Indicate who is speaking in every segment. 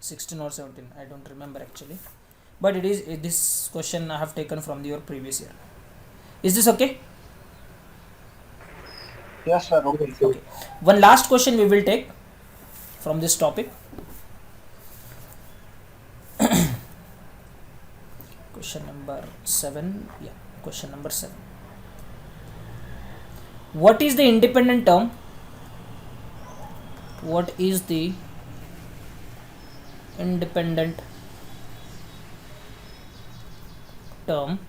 Speaker 1: 16 or 17, I don't remember actually, but it is this question I have taken from your previous year. Is this okay?
Speaker 2: Yes, sir. Okay.
Speaker 1: Okay, one last question we will take from this topic. Question number 7. Yeah, question number 7. What is the independent term? What is the independent term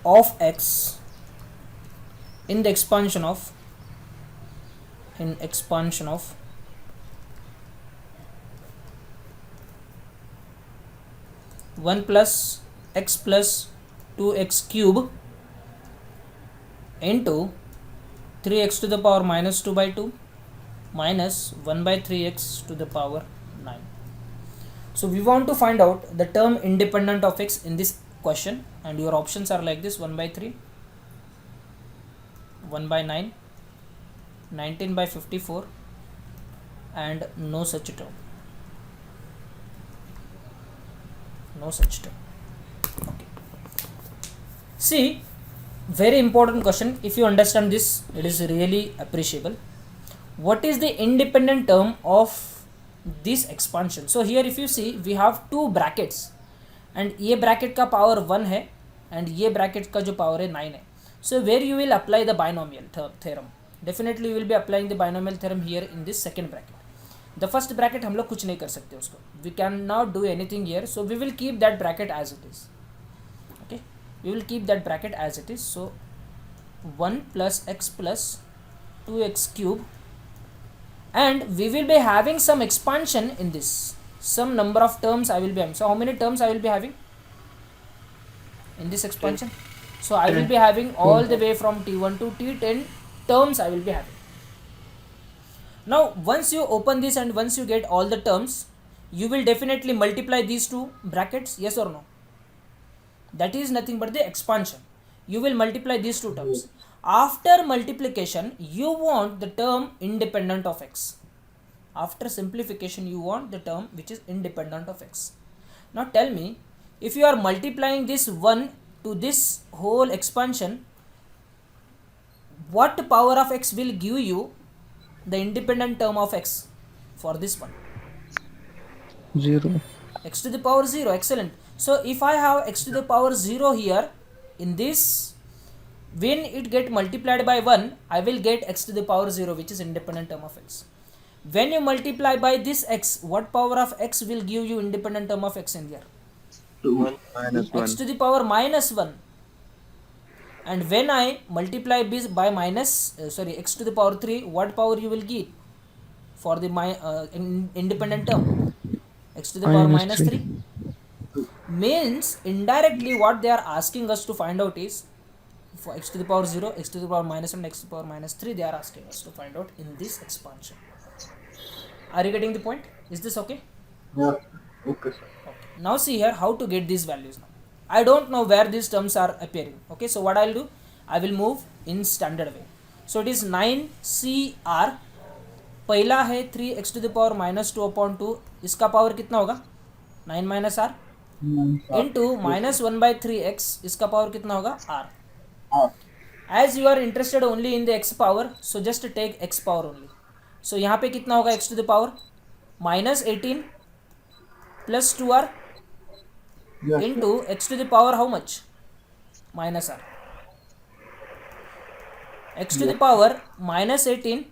Speaker 1: of x in the expansion of 1 plus x plus 2x cube into 3x to the power minus 2 by 2 minus 1 by 3x to the power 9. So we want to find out the term independent of x in this question, and your options are like this: 1 by 3, 1 by 9, 19 by 54, and no such term. No such term. Okay. See, very important question. If you understand this, it is really appreciable. What is the independent term of this expansion? So here if you see, we have two brackets, and ये bracket का power 1 है and ये bracket का जो power है 9 है. So where you will apply the binomial theorem? Definitely you will be applying the binomial theorem here in this second bracket. The first bracket हम लोग कुछ नहीं कर सकते उसको. We cannot do anything here, so we will keep that bracket as it is. Okay, we will keep that bracket as it is. So 1 plus x plus 2x cube, and we will be having some expansion in this. Some number of terms I will be having. So how many terms I will be having in this expansion? So I will be having all the way from t1 to t10 terms I will be having. Now once you open this and once you get all the terms, you will definitely multiply these two brackets, yes or no? That is nothing but the expansion. You will multiply these two terms. After multiplication, you want the term independent of x. After simplification, you want the term which is independent of x. Now tell me, if you are multiplying this 1 to this whole expansion, what power of x will give you the independent term of x for this one?
Speaker 3: 0.
Speaker 1: X to the power 0. Excellent. So if I have x to the power 0 here, in this, when it get multiplied by 1, I will get x to the power 0, which is independent term of x. When you multiply by this x, what power of x will give you independent term of x in there?
Speaker 2: 2.
Speaker 3: Minus 1.
Speaker 1: X to the power minus 1. And when I multiply this by x to the power 3, what power you will get for the independent term? X to the power minus 3. Means indirectly what they are asking us to find out is, for x to the power 0, x to the power minus 1, x to the power minus 3, they are asking us to find out in this expansion. Are you getting the point? Is this okay?
Speaker 2: Yeah. Okay, sir.
Speaker 1: Okay. Now see here how to get these values now. I don't know where these terms are appearing. Okay, so what I'll do, I will move in standard way. So it is 9CR. पहला है 3x to the power minus 2 upon 2. इसका power कितना होगा? 9 minus r into minus 1 by 3x. इसका power कितना होगा? r. As you are interested only in the x power, so just take x power only. So यहाँ पे कितना होगा x to the power? Minus 18 plus 2r
Speaker 2: Yes,
Speaker 1: into x to the power how much? Minus r. X to the power minus 18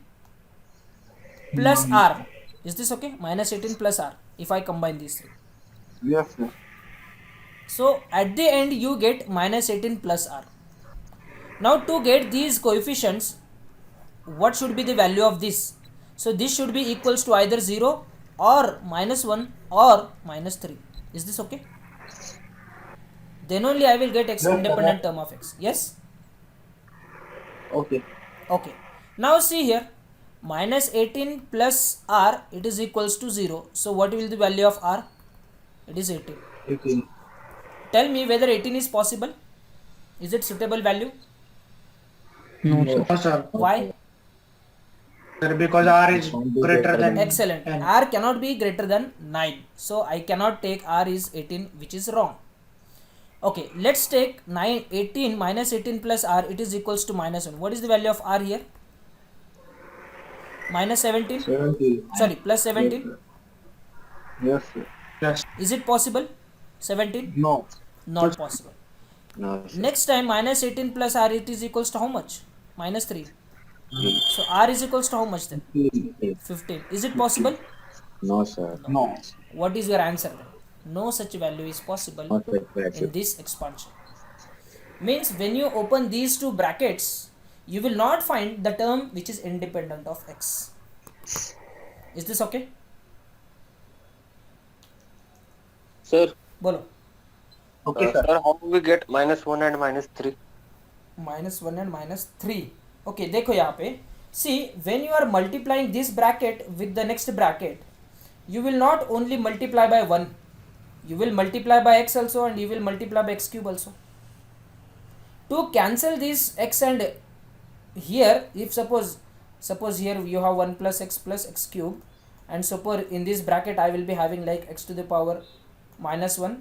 Speaker 1: plus r. Is this okay? Minus 18 plus r, if I combine these three.
Speaker 2: yes, sir.
Speaker 1: So at the end you get minus 18 plus r. Now to get these coefficients, what should be the value of this? So this should be equals to either 0 or minus 1 or minus 3. Is this okay? Then only I will get x
Speaker 2: Yes,
Speaker 1: independent term of x. Yes?
Speaker 2: Okay.
Speaker 1: Okay. Now see here, minus 18 plus r, it is equals to 0. So what will the value of r? It is 18.
Speaker 2: 18.
Speaker 1: Tell me whether 18 is possible. Is it suitable value?
Speaker 3: No,
Speaker 2: No,
Speaker 3: sir.
Speaker 2: sir.
Speaker 1: Why?
Speaker 4: Sir, because R is
Speaker 2: It won't be
Speaker 4: greater
Speaker 2: greater
Speaker 4: than
Speaker 2: than-
Speaker 1: Excellent.
Speaker 4: 10.
Speaker 1: R cannot be greater than 9. So I cannot take R is 18, which is wrong. Okay, let's take 9, 18 minus 18 plus R. It is equals to minus 1. What is the value of R here? Minus 17?
Speaker 2: 70.
Speaker 1: Sorry, plus
Speaker 2: Yes,
Speaker 1: 17.
Speaker 2: sir. Yes, sir.
Speaker 4: Yes.
Speaker 1: Is it possible? 17?
Speaker 2: No.
Speaker 1: Not possible.
Speaker 2: No, sir.
Speaker 1: Next time minus 18 plus R, it is equals to how much? Minus 3. So R is equals to how much then? 15. Is it possible?
Speaker 2: No, sir. No.
Speaker 1: What is your answer then? No such value is possible
Speaker 2: Not like that,
Speaker 1: in this expansion. Means when you open these two brackets, you will not find the term which is independent of x. Is this okay?
Speaker 5: Sir,
Speaker 1: Bolo.
Speaker 2: Okay, sir.
Speaker 5: sir, how do we get -1 and -3?
Speaker 1: Minus 1 and minus 3. Okay, देखो यहाँ पे. See, when you are multiplying this bracket with the next bracket, you will not only multiply by 1. You will multiply by x also, and you will multiply by x cube also. To cancel this x, and here, if suppose here you have 1 plus x cube, and suppose in this bracket I will be having like x to the power minus 1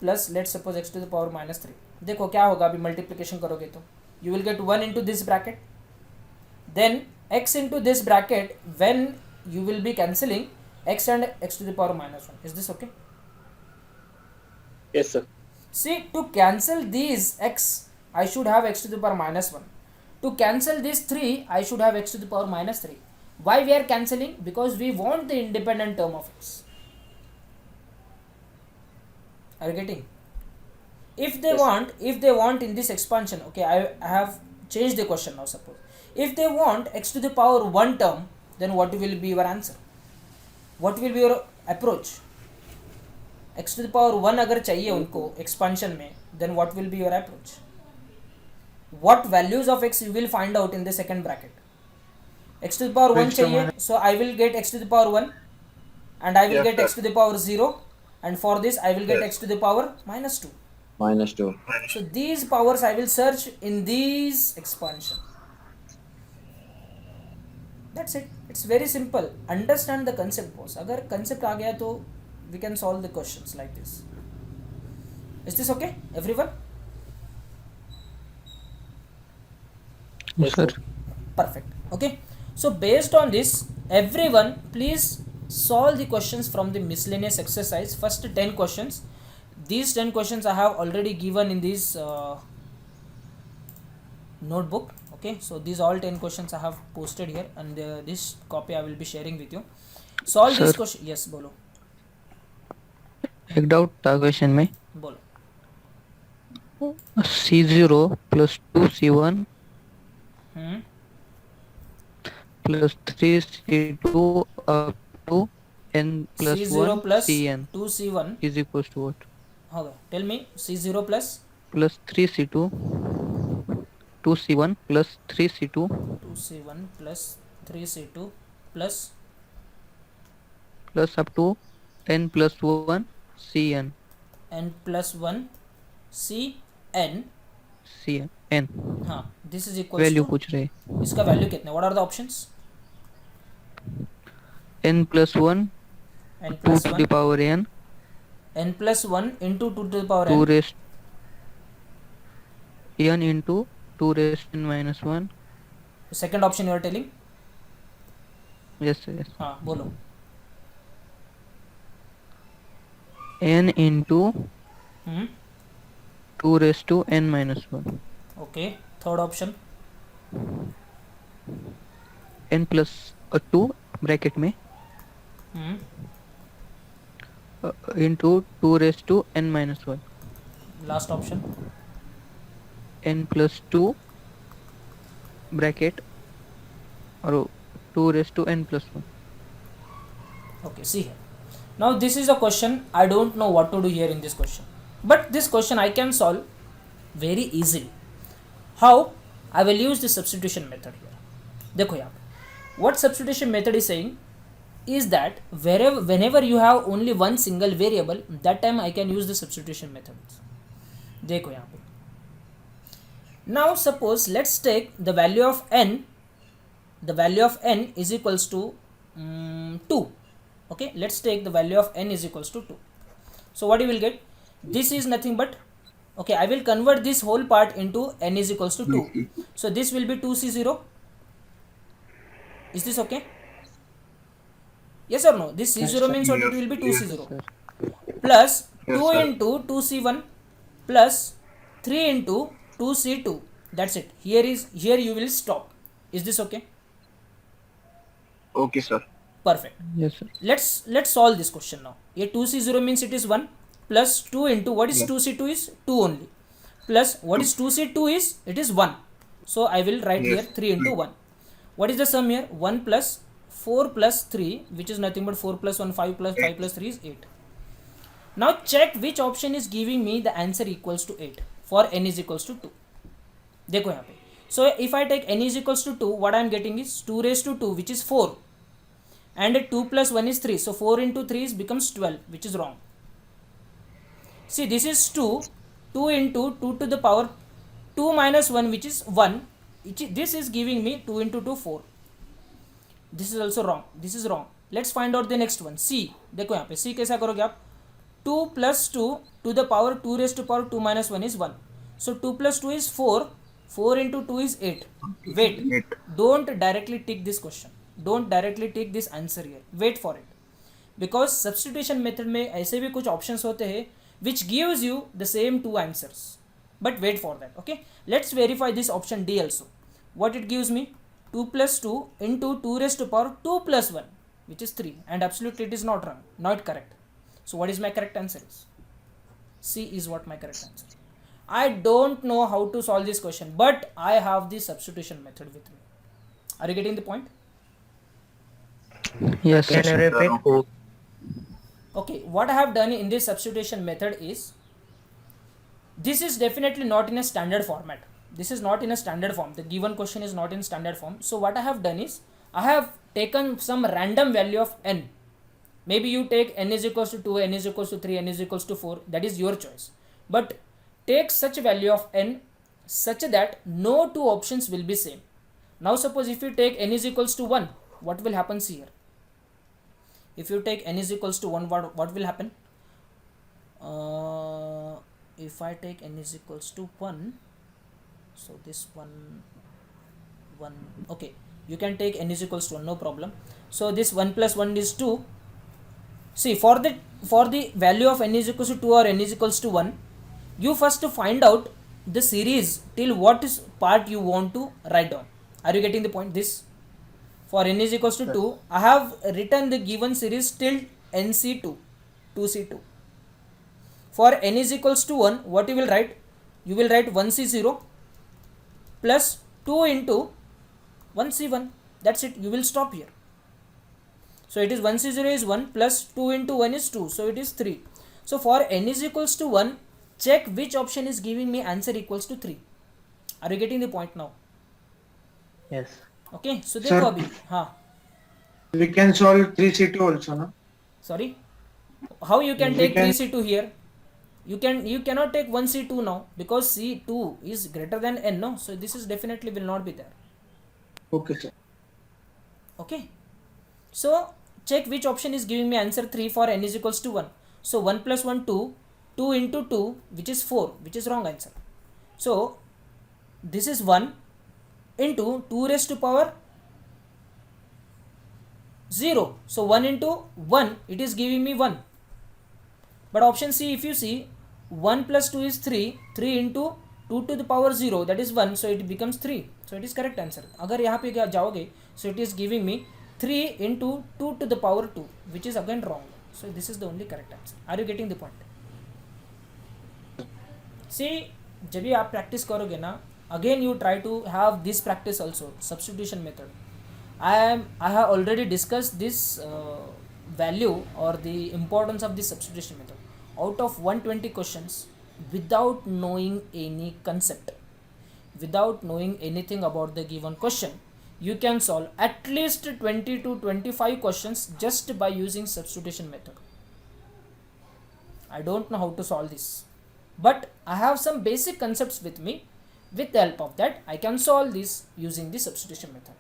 Speaker 1: plus let's suppose x to the power minus 3. देखो क्या होगा अभी multiplication करोगे तो you will get 1 into this bracket, then x into this bracket when you will be cancelling x and x to the power minus 1. Is this okay?
Speaker 5: Yes, sir.
Speaker 1: See, to cancel these x, I should have x to the power minus 1. To cancel this 3, I should have x to the power minus 3. Why we are cancelling? Because we want the independent term of x. Are you getting? If they want in this expansion, okay, I have changed the question now. Suppose if they want x to the power 1 term, then what will be your answer? What will be your approach? x to the power 1 अगर चाहिए उनको expansion में, then what will be your approach? What values of x you will find out in the second bracket? x to the power 1 चाहिए, so I will get x to the power 1, and I will
Speaker 2: Yes,
Speaker 1: get
Speaker 2: sir.
Speaker 1: x to the power 0, and for this I will get x to the power minus 2.
Speaker 2: -2.
Speaker 1: So these powers I will search in these expansion. That's it. It's very simple. Understand the concept, boss. अगर concept आ गया तो we can solve the questions like this. Is this okay, everyone?
Speaker 3: Sir.
Speaker 1: Perfect. Okay. So based on this, everyone please solve the questions from the miscellaneous exercise. First 10 questions. These 10 questions I have already given in this notebook. Okay, so these all 10 questions I have posted here, and this copy I will be sharing with you. Solve
Speaker 3: Sir.
Speaker 1: this question. Yes, बोलो
Speaker 3: एक doubt था question में.
Speaker 1: बोलो.
Speaker 3: C0 plus 2C1 plus 3C2 up to n plus
Speaker 1: C0
Speaker 3: 1
Speaker 1: plus
Speaker 3: Cn
Speaker 1: 2C1.
Speaker 3: is equals to what?
Speaker 1: Okay, tell me. C0 plus
Speaker 3: Plus 3C2 2C1 plus 3C2
Speaker 1: 2C1 plus 3C2 plus
Speaker 3: plus up to n plus 1 Cn
Speaker 1: n plus 1 Cn.
Speaker 3: Cn n
Speaker 1: हाँ, this is equals
Speaker 3: value
Speaker 1: to,
Speaker 3: पूछ रहे.
Speaker 1: इसका value कितना? What are the options?
Speaker 3: n plus 1
Speaker 1: n
Speaker 3: 2
Speaker 1: plus
Speaker 3: to
Speaker 1: 1
Speaker 3: the power n
Speaker 1: n plus 1 into 2 to the power
Speaker 3: 2
Speaker 1: n.
Speaker 3: raised n into 2 raised n minus 1.
Speaker 1: Second option you are telling?
Speaker 3: Yes, sir, yes.
Speaker 1: हाँ, बोलो.
Speaker 3: n into
Speaker 1: Hmm?
Speaker 3: 2 raised to n minus 1.
Speaker 1: Okay. Third option.
Speaker 3: n plus 2 bracket में
Speaker 1: Hmm?
Speaker 3: into 2 raised to n minus 1.
Speaker 1: Last option.
Speaker 3: n plus 2 bracket or 2 raised to n plus 1.
Speaker 1: Okay, see here. Now this is a question. I don't know what to do here in this question, but this question I can solve very easily. How? I will use the substitution method here. देखो यहाँ पे what substitution method is saying is that whenever you have only one single variable, that time I can use the substitution method. देखो यहाँ पे. Now suppose let's take the value of n the value of n is equals to 2. Okay, let's take the value of n is equals to 2. So what you will get, this is nothing but, okay, I will convert this whole part into n is equals to 2. So this will be 2c0. Is this okay? Yes or no? This c0 means what? It will be 2c0 plus 2 into 2c1 plus 3 into 2c2. That's it. Here you will stop. Is this okay?
Speaker 4: Okay, sir.
Speaker 1: Perfect.
Speaker 3: Yes, sir.
Speaker 1: Let's solve this question now. Here 2c0 means it is 1 plus 2 into what is 2c2 is 2 only, plus what is 2c2 is it is 1. So I will write here 3 into 1. What is the sum here? 1 plus 4 plus 3, which is nothing but 4 plus 1, 5 plus 5 plus 3 is 8. Now check which option is giving me the answer equals to 8 for n is equals to 2. देखो यहाँ पे. So if I take n is equals to 2, what I am getting is 2 raised to 2, which is 4, and 2 plus 1 is 3. So 4 into 3 is becomes 12, which is wrong. See, this is 2. 2 into 2 to the power 2 minus 1, which is 1. This is giving me 2 into 2 4. This is also wrong. This is wrong. Let's find out the next one. C. देखो यहाँ पे C कैसा करोगे आप? 2 plus 2 to the power 2 raised to power 2 minus 1 is 1. So 2 plus 2 is 4. 4 into 2 is 8. Wait. Don't directly take this question. Don't directly take this answer here. Wait for it. Because substitution method में ऐसे भी कुछ options होते हैं which gives you the same two answers. But wait for that. Okay. Let's verify this option D also. What it gives me? 2 plus 2 into 2 raised to power 2 plus 1, which is 3. And absolutely it is not wrong. Not correct. So what is my correct answer is? C is what my correct answer. I don't know how to solve this question, but I have the substitution method with me. Are you getting the point?
Speaker 3: Yes,
Speaker 4: Can you
Speaker 3: sir.
Speaker 4: repeat?
Speaker 1: Okay, what I have done in this substitution method is, this is definitely not in a standard format. This is not in a standard form. The given question is not in standard form. So what I have done is, I have taken some random value of n. Maybe you take n is equals to 2, n is equals to 3, n is equals to 4. That is your choice. But take such value of n such that no two options will be same. Now suppose if you take n is equals to 1, what will happen here? If you take n is equals to 1, what will happen? If I take n is equals to 1, so this 1, okay, you can take n is equals to 1, no problem. So this 1 plus 1 is 2. See, for the value of n is equals to 2 or n is equals to 1, you first to find out the series till what is part you want to write down. Are you getting the point? This, for n is equals to 2, I have written the given series till nc2, 2c2. For n is equals to 1, what you will write? You will write 1c0 plus 2 into 1c1. That's it. You will stop here. So it is 1c0 is 1 plus 2 into 1 is 2. So it is 3. So for n is equals to 1, check which option is giving me answer equals to 3. Are you getting the point now?
Speaker 6: Yes.
Speaker 1: Okay. So
Speaker 7: Sir.
Speaker 1: देखो अभी, हाँ.
Speaker 7: We can solve 3C2 also, no?
Speaker 1: Sorry. How you can
Speaker 7: We
Speaker 1: take
Speaker 7: can-
Speaker 1: 3c2 here? You cannot take 1c2 now because c2 is greater than n, no? So this is definitely will not be there.
Speaker 7: Okay, sir.
Speaker 1: Okay. So check which option is giving me answer 3 for n is equals to 1. So 1 plus 1 2, 2 into 2 which is 4, which is wrong answer. So this is 1 into 2 raised to power 0. So 1 into 1, it is giving me 1. But option C, if you see, 1 plus 2 is 3, 3 into 2 to the power 0, that is 1, so it becomes 3. So it is correct answer. अगर यहाँ पे जाओगे, so it is giving me 3 into 2 to the power 2, which is again wrong. So this is the only correct answer. Are you getting the point? See, जब भी आप practice करोगे ना, again you try to have this practice also, substitution method. I have already discussed this value or the importance of this substitution method. Out of 120 questions, without knowing any concept, without knowing anything about the given question, you can solve at least 20 to 25 questions just by using substitution method. I don't know how to solve this, but I have some basic concepts with me. With the help of that, I can solve this using the substitution method.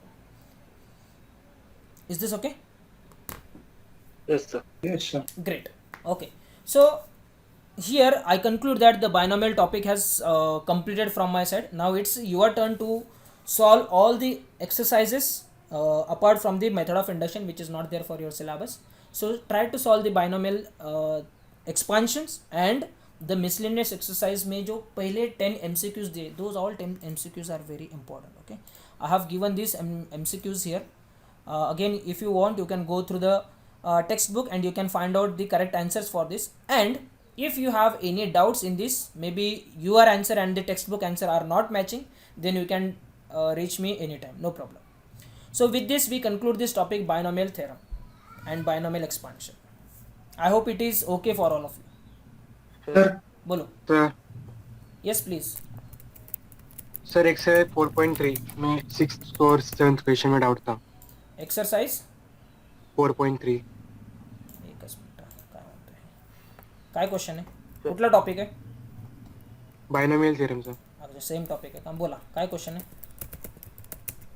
Speaker 1: Is this okay?
Speaker 5: Yes, sir.
Speaker 7: Yes, sir.
Speaker 1: Great. Okay. So here I conclude that the binomial topic has completed from my side. Now it's your turn to solve all the exercises apart from the method of induction, which is not there for your syllabus. So try to solve the binomial expansions and the miscellaneous exercise में जो पहले 10 MCQs दिए, those all 10 MCQs are very important. Okay, I have given these MCQs here. Again, if you want, you can go through the textbook and you can find out the correct answers for this. And if you have any doubts in this, maybe your answer and the textbook answer are not matching, then you can reach me anytime, no problem. So with this we conclude this topic, binomial theorem and binomial expansion. I hope it is okay for all of you.
Speaker 7: Sir,
Speaker 1: बोलो.
Speaker 4: Sir
Speaker 1: Yes please.
Speaker 4: Sir exercise 4.3 में 6th और 7th question में doubt था.
Speaker 1: Exercise
Speaker 4: 4.3
Speaker 1: एकच minute, काय म्हणतोय, काय question आहे, कुठला टॉपिक आहे?
Speaker 4: Binomial theorem sir.
Speaker 1: अच्छा सेम टॉपिक आहे का, बोला काय क्वेश्चन आहे?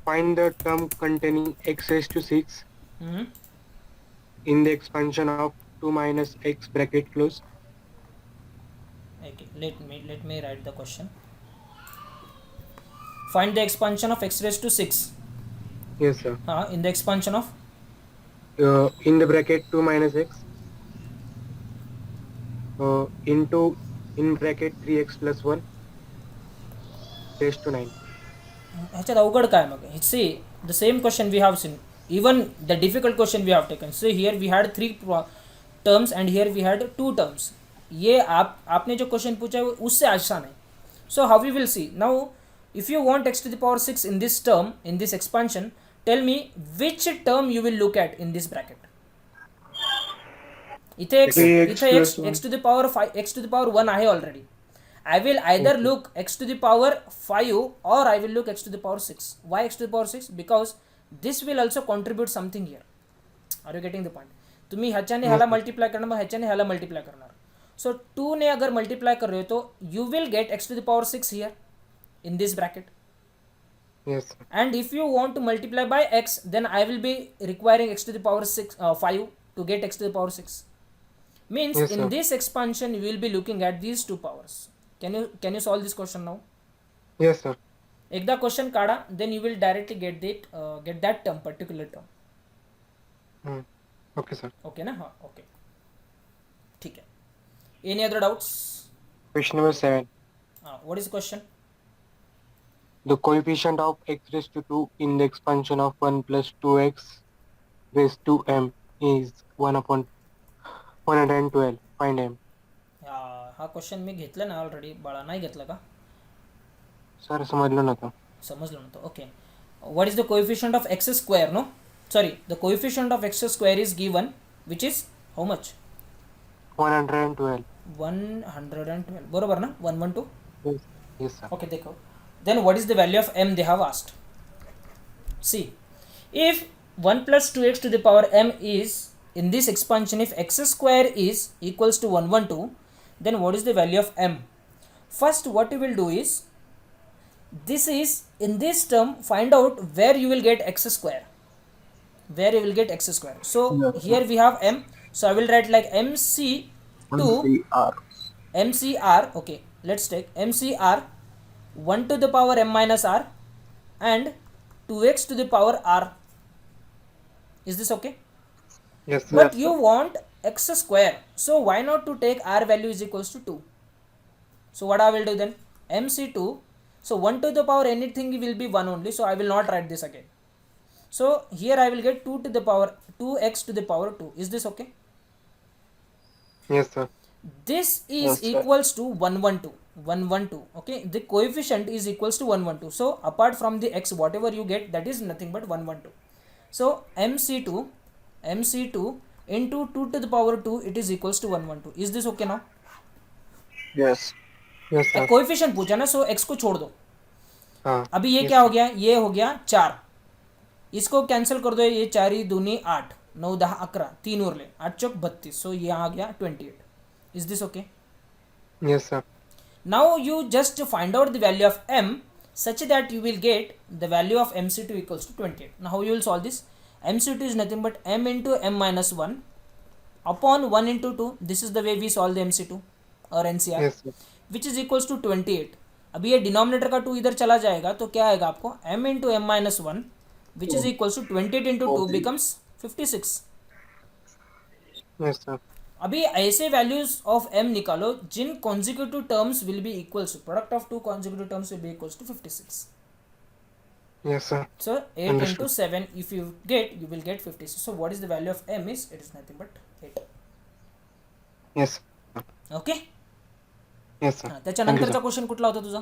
Speaker 4: Find the term containing x raised to 6
Speaker 1: hmm.
Speaker 4: in the expansion of 2 minus x bracket close.
Speaker 1: Okay, let me write the question. Find the expansion of x raised to 6.
Speaker 4: Yes sir.
Speaker 1: In the expansion of
Speaker 4: In the bracket 2 minus x into in bracket 3x plus 1 raised to 9.
Speaker 1: ह्याच्यात अवघड काय मग? See the same question we have seen, even the difficult question we have taken. So here we had 3 terms and here we had 2 terms. ये आपने जो question पूछा है उससे आसान है. So how we will see now. If you want x to the power 6 in this term, in this expansion, tell me which term you will look at in this bracket. इथे x to the power 5, x to the power 1 आहे already. I will either look x to the power 5 or I will look x to the power 6. Why x to the power 6? Because this will also contribute something here. Are you getting the point? तुम्ही ह्याच्याने ह्याला multiply करणार, मग ह्याच्याने ह्याला multiply करणार. सो 2 ने अगर multiply कर रहे हो तो you will get x to the power 6 here in this bracket.
Speaker 4: Yes sir.
Speaker 1: And if you want to multiply by x, then I will be requiring x to the power 5 to get x to the power 6. Means
Speaker 4: Yes,
Speaker 1: in
Speaker 4: sir.
Speaker 1: this expansion you will be looking at these two powers. Can you solve this question now?
Speaker 4: Yes sir.
Speaker 1: एकदा question काढा, then you will directly get that term, particular term.
Speaker 4: Okay sir.
Speaker 1: Okay ना? हाँ, okay. ठीक है. Any other doubts?
Speaker 4: Question number 7.
Speaker 1: What is the question?
Speaker 4: The coefficient of x raised to 2 in the expansion of 1 plus 2x raised to m is 1 upon 112. Find m.
Speaker 1: हा question मी घेतला ना already, बाळा नाही घेतला का?
Speaker 4: Sir समजलं नव्हतं.
Speaker 1: समजलं नव्हतं. Okay. What is the coefficient of x square? No, sorry, the coefficient of x square is given, which is how much?
Speaker 4: 112.
Speaker 1: 112. बरोबर ना? 112.
Speaker 4: Yes. Yes sir.
Speaker 1: Okay, देखो. Then what is the value of m they have asked? See, if 1 plus 2x to the power m is in this expansion, if x square is equals to 112, then what is the value of m? First what you will do is, this is in this term, find out where you will get x square. Where you will get x square. So here we have m. So I will write like MC2 MCR. Okay, let's take MCR 1 to the power m minus r and 2x to the power r. Is this okay?
Speaker 4: Yes sir.
Speaker 1: But you want x square, so why not to take r value is equals to 2. So what I will do then, MC2, so 1 to the power anything will be 1 only, so I will not write this again. So here I will get 2 to the power 2x to the power 2. Is this okay?
Speaker 4: Yes sir.
Speaker 1: This is
Speaker 5: Yes, sir.
Speaker 1: equals to 112. Okay, the coefficient is equals to 112. So apart from the x, whatever you get, that is nothing but 112. So MC2 into 2 to the power 2, it is equals to 112. Is this okay now?
Speaker 5: Yes.
Speaker 4: Yes sir.
Speaker 1: Coefficient पूछा ना, सो x को छोड़ दो.
Speaker 4: हाँ.
Speaker 1: अभी ये
Speaker 4: Yes,
Speaker 1: क्या हो गया, ये हो गया 4. इसको कैंसिल कर दो, ये 4 ही दूनी 8, 9 10 11, 3 उरले, 8 चौक 32. सो ये आ गया 28. Is this okay?
Speaker 4: Yes sir.
Speaker 1: Now you just find out the value of m such that you will get the value of MC2 equals to 28. Now how you will solve this? MC2 is nothing but m into m minus 1 upon 1 into 2. This is the way we solve the MC2 or NCR,
Speaker 4: Yes, sir.
Speaker 1: which is equals to 28. अभी ये denominator का 2 इधर चला जाएगा तो क्या आएगा आपको m into m minus 1 which is equals to 28 into 2 becomes 56.
Speaker 4: Yes, sir.
Speaker 1: अभी ऐसे वैल्यूज ऑफ m निकालो जिन consecutive terms will be equals, product of two consecutive terms will be equals to 56.
Speaker 4: Yes, sir.
Speaker 1: So 8
Speaker 4: Understood.
Speaker 1: into 7 if you will get 56. So what is the value of m is, it is nothing but 8.
Speaker 4: Yes.
Speaker 1: Okay.
Speaker 4: Yes, sir.
Speaker 1: त्याच्यानंतरचा question कुठला होता तुझा?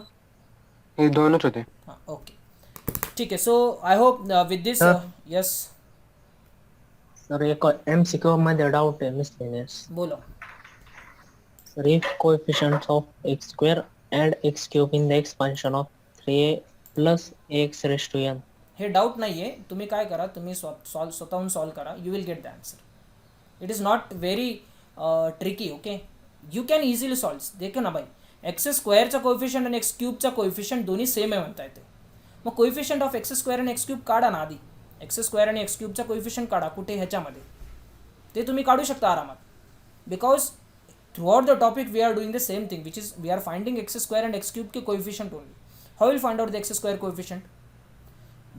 Speaker 4: हे दोनच होते.
Speaker 1: हां okay ठीक आहे. So I hope with this yes
Speaker 6: sir एक MCQ मध्ये डाऊट आहे मिसलेनियस.
Speaker 1: बोलो.
Speaker 6: Sir if coefficients of x square and x cube in the expansion of 3a plus ax raised to n.
Speaker 1: हे डाऊट नाही आहे. तुम्ही काय करा, तुम्ही स्वतःहून सॉल्व करा, you will get the answer. It is not very tricky. Okay, you can easily solve. देखो ना भाई, एक्स स्क्वेअरचा कोएफिशियंट आणि एक्स क्यूबचा कोएफिशियंट दोन्ही सेम आहे म्हणता येते. मग कोएफिशियंट ऑफ एक्स स्क्वेअर आणि एक्स क्यूब काढा ना आधी. एक्स स्क्वेअर आणि एक्स क्यूबचा कोएफिशियंट काढा कुठे ह्याच्यामध्ये, ते तुम्ही काढू शकता आरामात. Because throughout the topic we are doing the same thing, which is we are finding x square and x cube के coefficient only. How will find out the x square coefficient?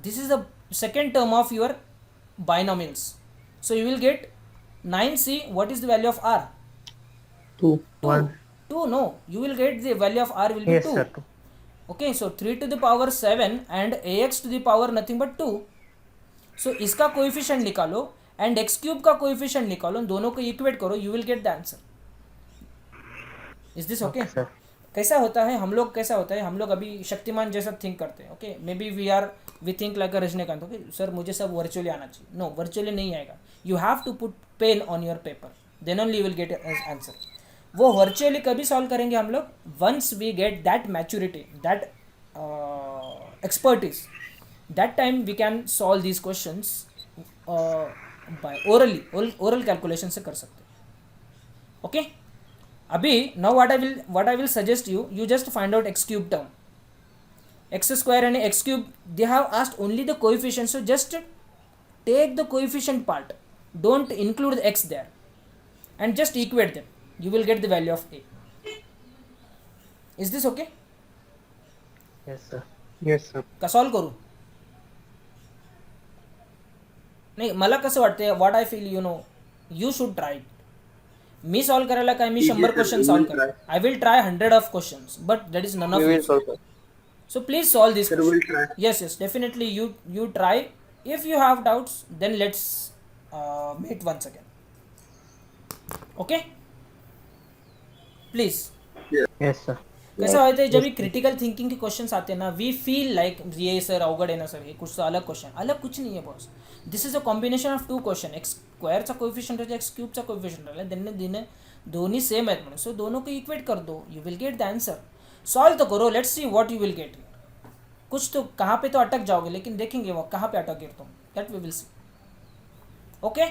Speaker 1: This is the second term of your binomials. So you will get 9c. What is the value of r?
Speaker 6: 2 1.
Speaker 1: 2. No, you will get the value of r will be
Speaker 6: Yes
Speaker 1: 2.
Speaker 6: sir. 2.
Speaker 1: Okay, so 3 to the power 7 and ax to the power nothing but 2. So इसका coefficient निकालो and x cube का coefficient निकालो, दोनों को equate करो, you will get the answer. Is this okay?
Speaker 6: Sir
Speaker 1: कैसा होता है हम लोग, कैसा होता है हम लोग अभी शक्तिमान जैसा थिंक करते हैं. Okay, maybe we think like a Rajinikanth. Okay sir, मुझे सब वर्चुअली आना चाहिए. नो, वर्चुअली नहीं आएगा. You have to put pen on your paper, then only you will get answer. वो वर्चुअली कभी सॉल्व करेंगे हम लोग, once we get that maturity, that expertise, that time we can solve these questions by orally. Oral calculation से कर सकते हैं. Okay, अभी now what I will suggest you just find out x cube term. X square and x cube, they have asked only the coefficient, so just take the coefficient part, don't include the x there, and just equate them. You will get the value of a. Is this okay?
Speaker 6: yes sir.
Speaker 4: Yes, sir.
Speaker 1: का solve करू? नाही, मला कसं वाटते, what I feel, you know, you should try. मी solve करायला काय, मी 100 क्वेश्चन सॉल्व करेन. I will try 100 of questions, but that is none of
Speaker 5: We will
Speaker 1: it.
Speaker 5: solve that.
Speaker 1: So please solve this
Speaker 5: Sir,
Speaker 1: question.
Speaker 5: we'll try.
Speaker 1: Yes, definitely you try. If you have doubts, then let's meet once again. Okay? Please.
Speaker 6: yes sir.
Speaker 1: कैसा होता है जब ये critical thinking के questions आते हैं ना, we feel like ये सर अवघड है ना सर, ये कुछ तो अलग क्वेश्चन. अलग कुछ नहीं है boss. This is a combination of two question. X स्क्वेअरचा कोएफिशियंट आहे, एक्स क्यूबचा कोएफिशियंट आहे, त्यांनी दोन्ही सेम आहेत म्हणून. सो दोनों को इक्वेट कर दो, you will get the answer. Solve तो करो, let's see what you will gate. कुछ तो कहाँ पे तो अटक जाओगे, लेकिन देखेंगे वो कहाँ पे अटक गिर तुम, that we will see. Okay.